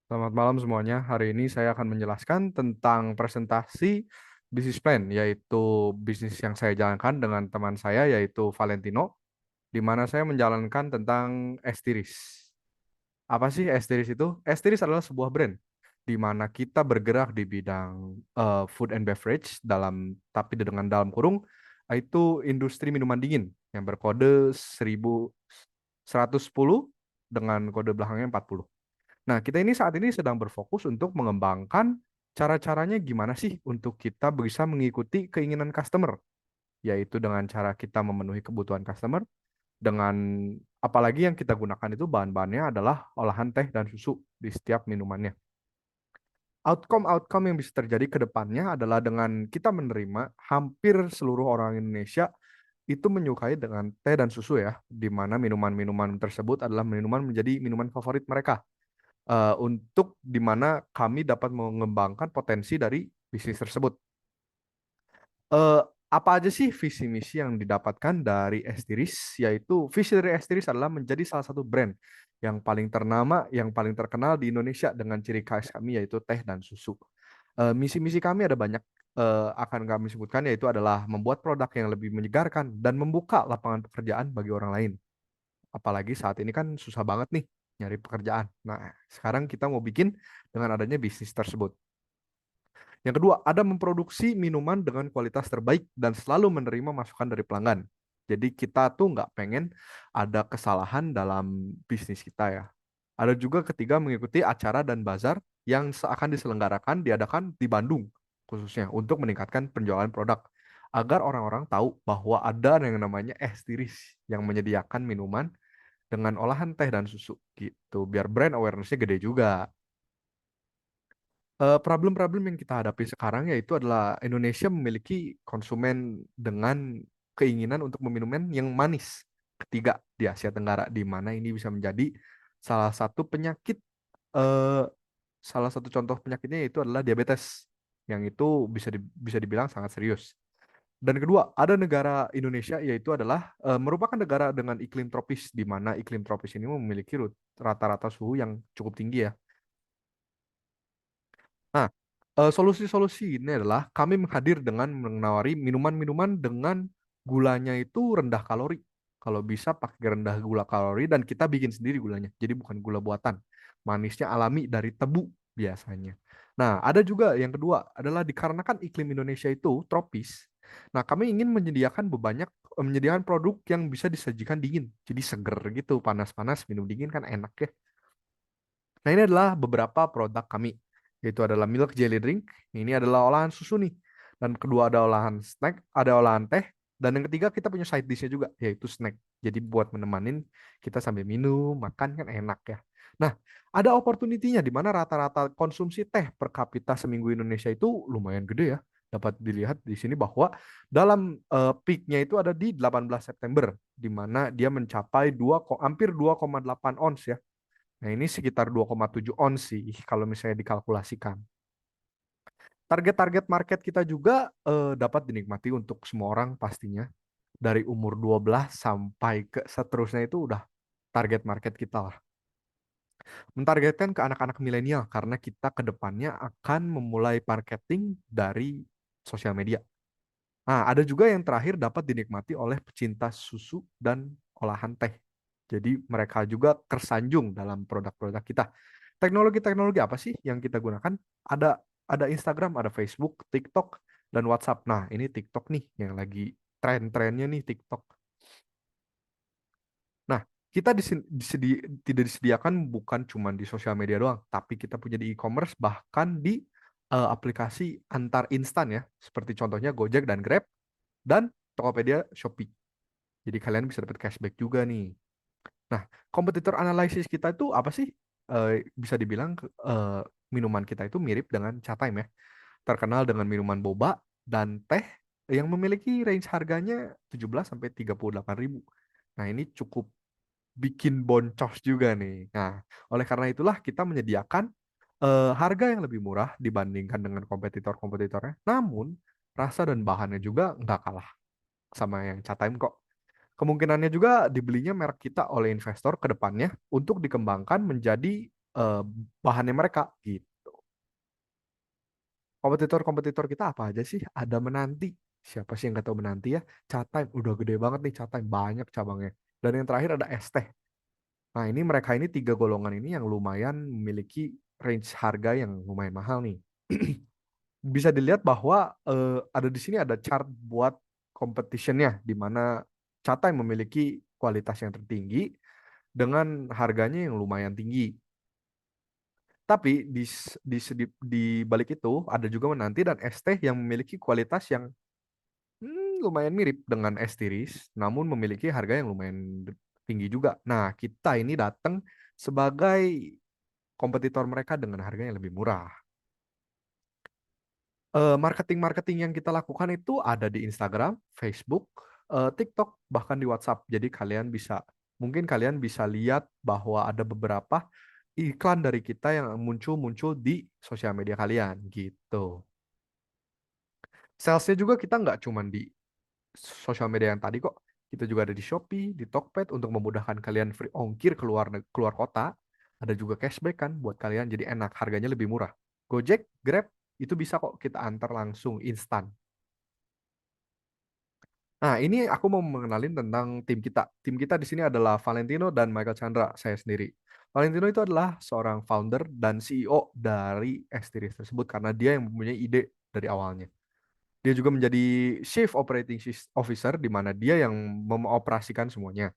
Selamat malam semuanya. Hari ini saya akan menjelaskan tentang presentasi bisnis plan, yaitu bisnis yang saya jalankan dengan teman saya, yaitu Valentino, di mana saya menjalankan tentang Estiris. Apa sih Estiris itu? Estiris adalah sebuah brand, di mana kita bergerak di bidang food and beverage, tapi dengan dalam kurung, itu industri minuman dingin, yang berkode 1110 dengan kode belakangnya 40. Nah, kita ini saat ini sedang berfokus untuk mengembangkan cara-caranya gimana sih untuk kita bisa mengikuti keinginan customer, yaitu dengan cara kita memenuhi kebutuhan customer dengan apalagi yang kita gunakan itu bahan-bahannya adalah olahan teh dan susu di setiap minumannya. Outcome-outcome yang bisa terjadi ke depannya adalah dengan kita menerima hampir seluruh orang Indonesia itu menyukai dengan teh dan susu ya, di mana minuman-minuman tersebut adalah minuman menjadi minuman favorit mereka untuk di mana kami dapat mengembangkan potensi dari bisnis tersebut. Eh, apa aja sih visi misi yang didapatkan dari Estiris? Yaitu visi dari Estiris adalah menjadi salah satu brand yang paling ternama, yang paling terkenal di Indonesia dengan ciri khas kami yaitu teh dan susu. Misi-misi kami ada banyak akan kami sebutkan yaitu adalah membuat produk yang lebih menyegarkan dan membuka lapangan pekerjaan bagi orang lain. Apalagi saat ini kan susah banget nih nyari pekerjaan. Nah, sekarang kita mau bikin dengan adanya bisnis tersebut. Yang kedua, ada memproduksi minuman dengan kualitas terbaik dan selalu menerima masukan dari pelanggan. Jadi kita tuh nggak pengen ada kesalahan dalam bisnis kita ya. Ada juga ketiga, mengikuti acara dan bazar yang akan diadakan di Bandung khususnya untuk meningkatkan penjualan produk agar orang-orang tahu bahwa ada yang namanya es tiris yang menyediakan minuman dengan olahan teh dan susu gitu biar brand awareness-nya gede juga. Problem-problem yang kita hadapi sekarang yaitu adalah Indonesia memiliki konsumen dengan keinginan untuk meminumnya yang manis ketiga di Asia Tenggara, di mana ini bisa menjadi salah satu penyakit, eh, salah satu contoh penyakitnya yaitu adalah diabetes yang itu bisa dibilang sangat serius. Dan kedua, ada negara Indonesia yaitu adalah merupakan negara dengan iklim tropis, di mana iklim tropis ini memiliki rata-rata suhu yang cukup tinggi ya. Nah, solusi-solusi ini adalah kami menghadir dengan menawari minuman-minuman dengan gulanya itu rendah kalori. Kalau bisa pakai rendah gula kalori dan kita bikin sendiri gulanya. Jadi bukan gula buatan. Manisnya alami dari tebu biasanya. Nah, ada juga yang kedua adalah dikarenakan iklim Indonesia itu tropis. Nah, kami ingin menyediakan produk yang bisa disajikan dingin. Jadi seger gitu, panas-panas minum dingin kan enak ya. Nah, ini adalah beberapa produk kami, yaitu adalah milk jelly drink. Ini adalah olahan susu nih. Dan kedua ada olahan snack, ada olahan teh. Dan yang ketiga kita punya side dish-nya juga, yaitu snack. Jadi buat menemanin kita sambil minum, makan kan enak ya. Nah, ada opportunity-nya di mana rata-rata konsumsi teh per kapita seminggu Indonesia itu lumayan gede ya. Dapat dilihat di sini bahwa dalam peak-nya itu ada di 18 September, di mana dia mencapai hampir 2,8 ons ya. Nah, ini sekitar 2,7 ons sih kalau misalnya dikalkulasikan. Target-target market kita juga dapat dinikmati untuk semua orang pastinya. Dari umur 12 sampai ke seterusnya itu udah target market kita lah. Mentargetkan ke anak-anak milenial karena kita ke depannya akan memulai marketing dari sosial media. Nah, ada juga yang terakhir dapat dinikmati oleh pecinta susu dan olahan teh. Jadi mereka juga tersanjung dalam produk-produk kita. Teknologi-teknologi apa sih yang kita gunakan? Ada Instagram, ada Facebook, TikTok, dan WhatsApp. Nah, ini TikTok nih yang lagi tren-trennya nih TikTok. Nah, kita tidak disediakan bukan cuma di sosial media doang, tapi kita punya di e-commerce bahkan di aplikasi antar instan ya, seperti contohnya Gojek dan Grab dan Tokopedia, Shopee. Jadi kalian bisa dapat cashback juga nih. Nah, kompetitor analisis kita itu apa sih? Bisa dibilang minuman kita itu mirip dengan Chatime ya. Terkenal dengan minuman boba dan teh yang memiliki range harganya 17 sampai 38 ribu. Nah, ini cukup bikin boncos juga nih. Nah, oleh karena itulah kita menyediakan harga yang lebih murah dibandingkan dengan kompetitor-kompetitornya. Namun, rasa dan bahannya juga nggak kalah sama yang Chatime kok. Kemungkinannya juga dibelinya merek kita oleh investor ke depannya untuk dikembangkan menjadi eh, bahannya mereka gitu. Kompetitor-kompetitor kita apa aja sih? Ada Menanti. Siapa sih yang nggak tahu Menanti ya? Chatime udah gede banget nih Chatime, banyak cabangnya. Dan yang terakhir ada Esteh. Nah, ini mereka ini tiga golongan ini yang lumayan memiliki range harga yang lumayan mahal nih. Bisa dilihat bahwa ada di sini ada chart buat competitionnya, di mana Chatime memiliki kualitas yang tertinggi dengan harganya yang lumayan tinggi. Tapi di balik itu ada juga Menanti dan ST yang memiliki kualitas yang lumayan mirip dengan S-Series, namun memiliki harga yang lumayan tinggi juga. Nah, kita ini datang sebagai kompetitor mereka dengan harga yang lebih murah. Marketing-marketing yang kita lakukan itu ada di Instagram, Facebook, TikTok, bahkan di WhatsApp. Jadi mungkin kalian bisa lihat bahwa ada beberapa iklan dari kita yang muncul-muncul di sosial media kalian gitu. Salesnya juga kita nggak cuma di sosial media yang tadi kok. Kita juga ada di Shopee, di Tokped untuk memudahkan kalian free ongkir keluar kota. Ada juga cashback kan buat kalian jadi enak, harganya lebih murah. Gojek, Grab itu bisa kok kita antar langsung instan. Nah, ini aku mau mengenalin tentang tim kita. Tim kita di sini adalah Valentino dan Michael Chandra, saya sendiri. Valentino itu adalah seorang founder dan CEO dari X-Series tersebut karena dia yang mempunyai ide dari awalnya. Dia juga menjadi Chief Operating Officer di mana dia yang mengoperasikan semuanya.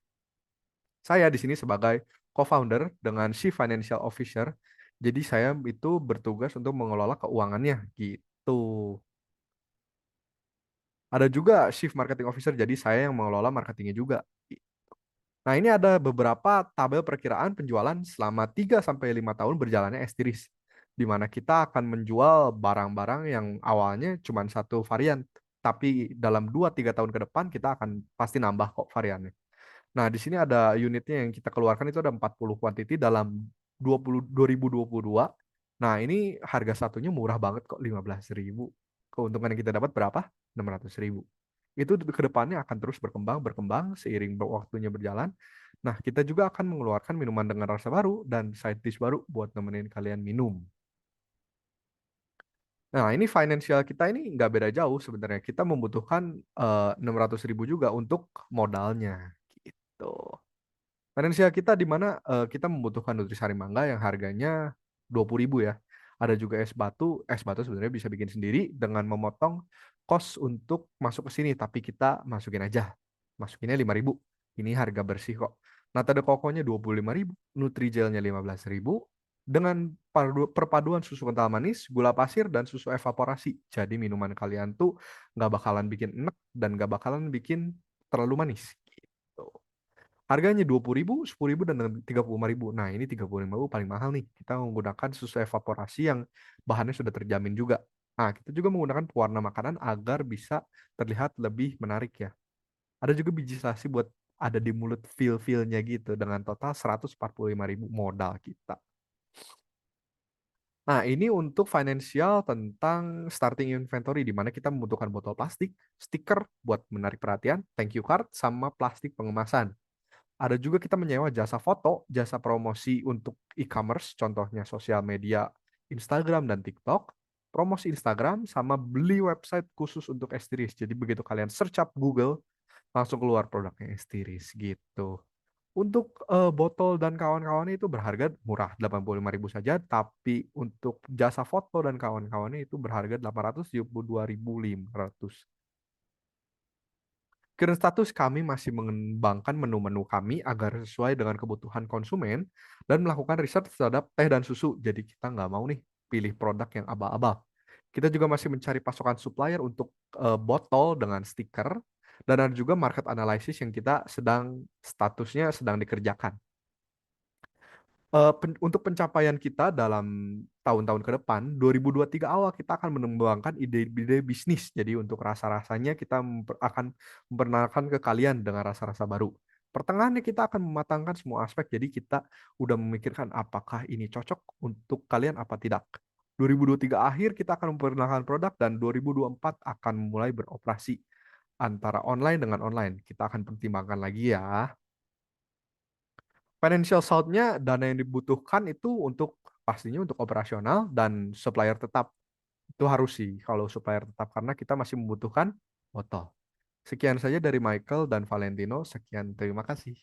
Saya di sini sebagai co-founder dengan Chief Financial Officer. Jadi saya itu bertugas untuk mengelola keuangannya gitu. Ada juga Chief Marketing Officer, jadi saya yang mengelola marketingnya juga. Nah, ini ada beberapa tabel perkiraan penjualan selama 3 sampai 5 tahun berjalannya S-Series, di mana kita akan menjual barang-barang yang awalnya cuma satu varian, tapi dalam 2-3 tahun ke depan kita akan pasti nambah kok variannya. Nah, di sini ada unitnya yang kita keluarkan itu ada 40 quantity dalam 2022. Nah, ini harga satunya murah banget kok, 15.000. Keuntungan yang kita dapat berapa? 600.000. Itu ke depannya akan terus berkembang seiring waktunya berjalan. Nah, kita juga akan mengeluarkan minuman dengan rasa baru dan side dish baru buat nemenin kalian minum. Nah, ini financial kita ini nggak beda jauh sebenarnya. Kita membutuhkan 600.000 juga untuk modalnya. Gitu. Finansial kita di mana kita membutuhkan Nutrisari Mangga yang harganya 20.000 ya. Ada juga es batu sebenarnya bisa bikin sendiri dengan memotong kos untuk masuk ke sini, tapi kita masukin aja. Masukinnya 5.000. Ini harga bersih kok. Nata de coconya 25.000, Nutrigelnya 15.000 dengan perpaduan susu kental manis, gula pasir dan susu evaporasi. Jadi minuman kalian tuh nggak bakalan bikin enek dan nggak bakalan bikin terlalu manis. Gitu. Harganya 20.000, 10.000 dan 35.000. Nah, ini 35.000 paling mahal nih. Kita menggunakan susu evaporasi yang bahannya sudah terjamin juga. Nah, kita juga menggunakan pewarna makanan agar bisa terlihat lebih menarik ya. Ada juga biji selasi buat ada di mulut feel-feelnya gitu dengan total 145.000 modal kita. Nah, ini untuk financial tentang starting inventory di mana kita membutuhkan botol plastik, stiker buat menarik perhatian, thank you card, sama plastik pengemasan. Ada juga kita menyewa jasa foto, jasa promosi untuk e-commerce, contohnya sosial media Instagram dan TikTok, promosi Instagram, sama beli website khusus untuk Estiris. Jadi begitu kalian search up Google, langsung keluar produknya Estiris gitu. Untuk botol dan kawan-kawannya itu berharga murah, 85.000 saja, tapi untuk jasa foto dan kawan-kawannya itu berharga 872.500. Current status kami masih mengembangkan menu-menu kami agar sesuai dengan kebutuhan konsumen dan melakukan riset terhadap teh dan susu. Jadi kita nggak mau nih pilih produk yang abal-abal. Kita juga masih mencari pasokan supplier untuk botol dengan stiker dan ada juga market analysis yang kita statusnya sedang dikerjakan. Untuk pencapaian kita dalam tahun-tahun ke depan, 2023 awal kita akan mengembangkan ide-ide bisnis. Jadi untuk rasa-rasanya kita akan memperkenalkan ke kalian dengan rasa-rasa baru. Pertengahannya kita akan mematangkan semua aspek. Jadi kita udah memikirkan apakah ini cocok untuk kalian apa tidak. 2023 akhir kita akan memperkenalkan produk dan 2024 akan mulai beroperasi antara online dengan online. Kita akan pertimbangkan lagi ya. Financial Sound-nya dana yang dibutuhkan itu untuk pastinya untuk operasional dan supplier tetap. Itu harus sih kalau supplier tetap karena kita masih membutuhkan botol. Sekian saja dari Michael dan Valentino. Sekian, terima kasih.